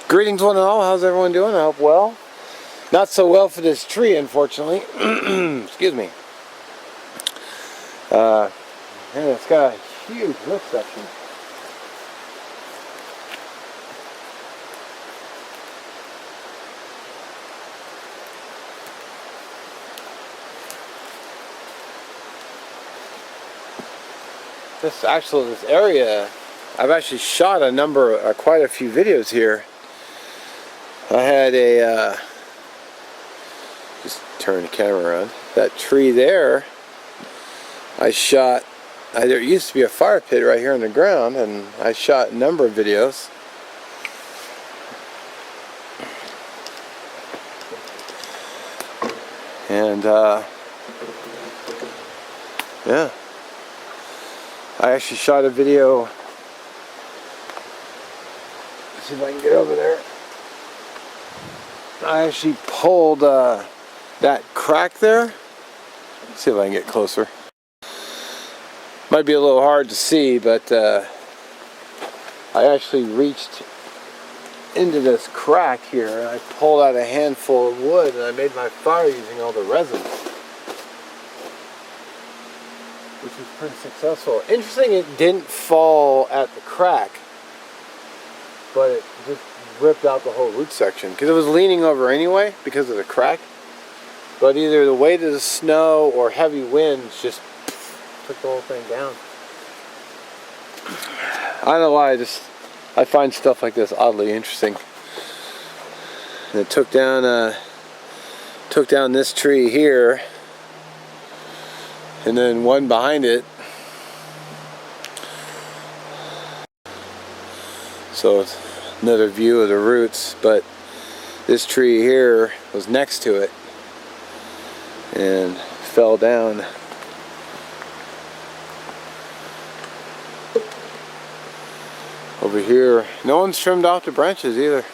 Greetings one and all, how's everyone doing? I hope well. Not so well for this tree, unfortunately. Excuse me. And it's got a huge root section. This area, I've actually shot quite a few videos here. I had just turn the camera around. That tree there, there used to be a fire pit right here on the ground, and I shot a number of videos. And yeah, I actually shot a video. Let's see if I can get over there. I actually pulled that crack there. Let's see if I can get closer. Might be a little hard to see, but I actually reached into this crack here and I pulled out a handful of wood and I made my fire using all the resin, which was pretty successful. Interesting, it didn't fall at the crack, but it just ripped out the whole root section because it was leaning over anyway because of the crack. But either the weight of the snow or heavy winds just took the whole thing down. I don't know why, I find stuff like this oddly interesting. And it took down this tree here, and then one behind it. So it's another view of the roots, but this tree here was next to it and fell down. Over here, no one's trimmed off the branches either.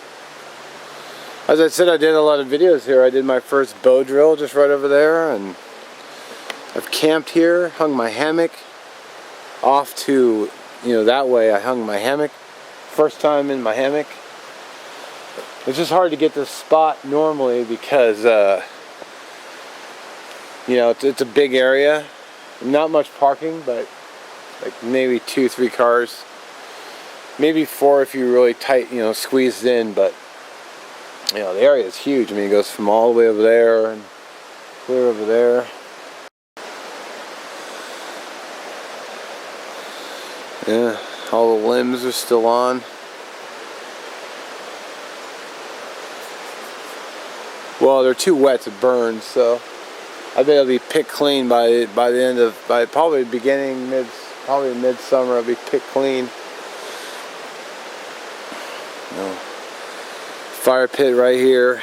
As I said, I did a lot of videos here. I did my first bow drill just right over there, and I've camped here, hung my hammock off to, that way I hung my hammock. First time in my hammock. It's just hard to get this spot normally because, it's a big area. Not much parking, but like maybe 2-3 cars. Maybe 4 if you really tight, squeezed in, but the area is huge. I mean, it goes from all the way over there and clear over there. Yeah, all the limbs are still on. Well, they're too wet to burn, so I bet it'll be picked clean by probably midsummer. It'll be picked clean. Fire pit right here.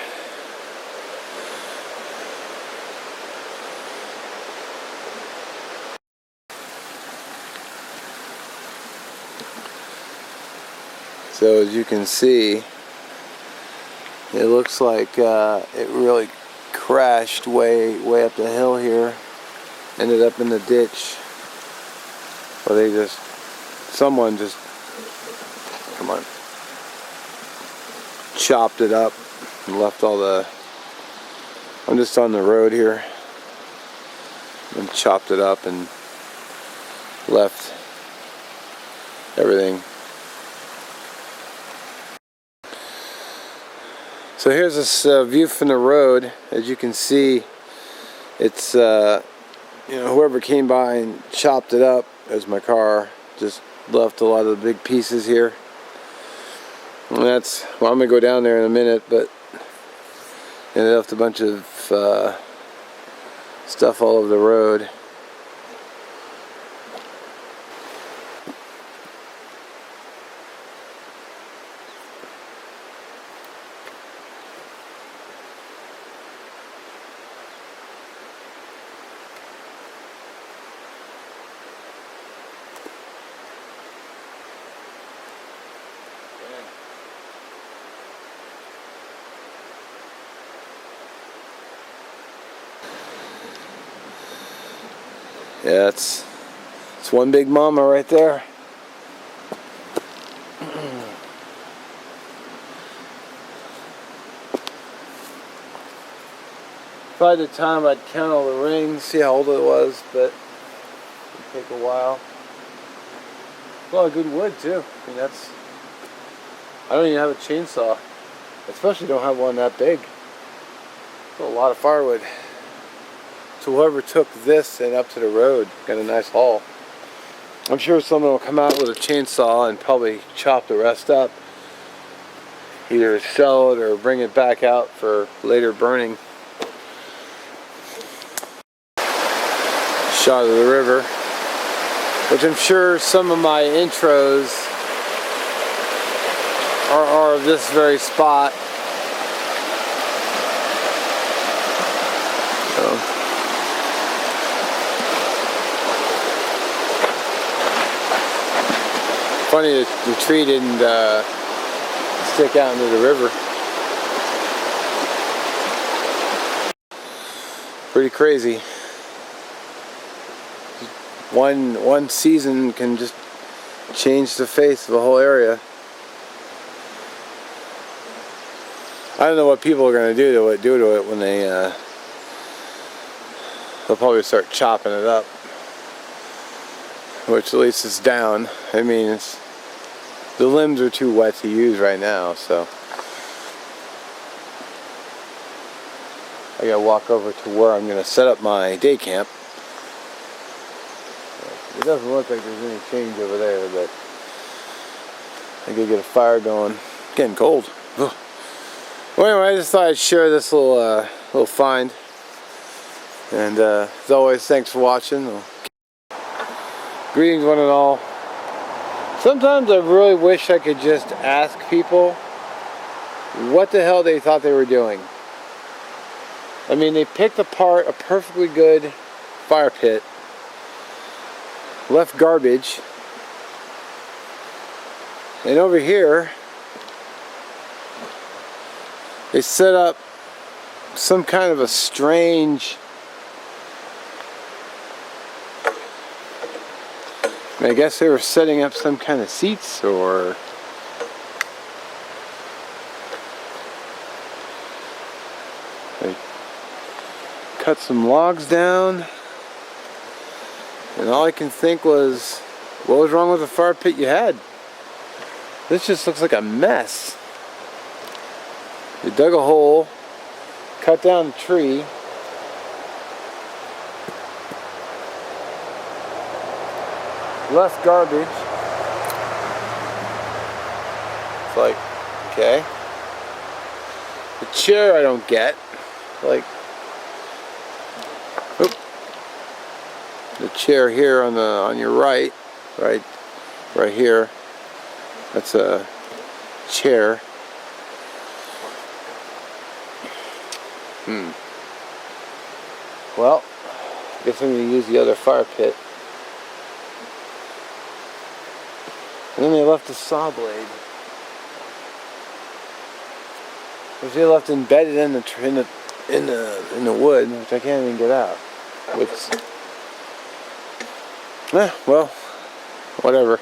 So as you can see, it looks like it really crashed way up the hill here. Ended up in the ditch. Or someone just, come on, chopped it up and left all the, I'm just on the road here, and chopped it up and left everything. So here's this view from the road. As you can see, it's whoever came by and chopped it up, as my car, just left a lot of the big pieces here. And I'm gonna go down there in a minute, but they left a bunch of stuff all over the road. Yeah, it's one big mama right there. If I had the time, I'd count all the rings, see how old it was, but it would take a while. A lot of good wood too. I mean, I don't even have a chainsaw. Especially don't have one that big. It's a lot of firewood. So whoever took this and up to the road got a nice haul. I'm sure someone will come out with a chainsaw and probably chop the rest up. Either sell it or bring it back out for later burning. Shot of the river, which I'm sure some of my intros are of this very spot. Funny the tree didn't stick out into the river. Pretty crazy. One season can just change the face of a whole area. I don't know what people are going to do to it when they'll probably start chopping it up. Which at least it's down. I mean, the limbs are too wet to use right now, so I gotta walk over to where I'm gonna set up my day camp. It doesn't look like there's any change over there, but I gotta get a fire going. It's getting cold. Ugh. Well, anyway, I just thought I'd share this little find. And as always, thanks for watching. Greetings one and all. Sometimes I really wish I could just ask people what the hell they thought they were doing. I mean, they picked apart a perfectly good fire pit, left garbage, and over here they set up some kind of a strange, I guess they were setting up some kind of seats, or they cut some logs down, and all I can think was, what was wrong with the fire pit you had? This just looks like a mess. They dug a hole, cut down a tree, left garbage. It's like, okay. The chair I don't get. Like, oop. The chair here on your right here. That's a chair. Well, I guess I'm going to use the other fire pit. And then they left a saw blade, which they left embedded in the wood, which I can't even get out. Well, whatever.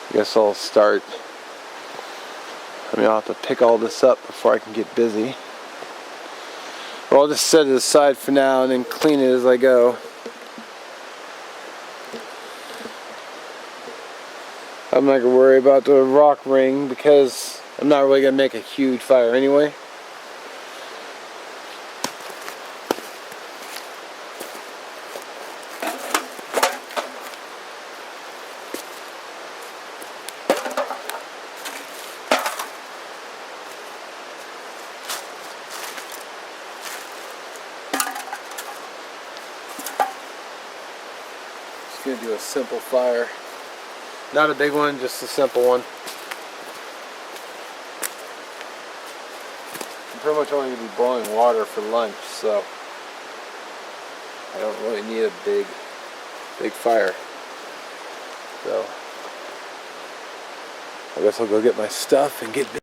I guess I'll start. I'll have to pick all this up before I can get busy. Or I'll just set it aside for now and then clean it as I go. I'm not going to worry about the rock ring because I'm not really going to make a huge fire anyway. Just going to do a simple fire. Not a big one, just a simple one. I'm pretty much only going to be boiling water for lunch, so I don't really need a big fire. So I guess I'll go get my stuff and get busy.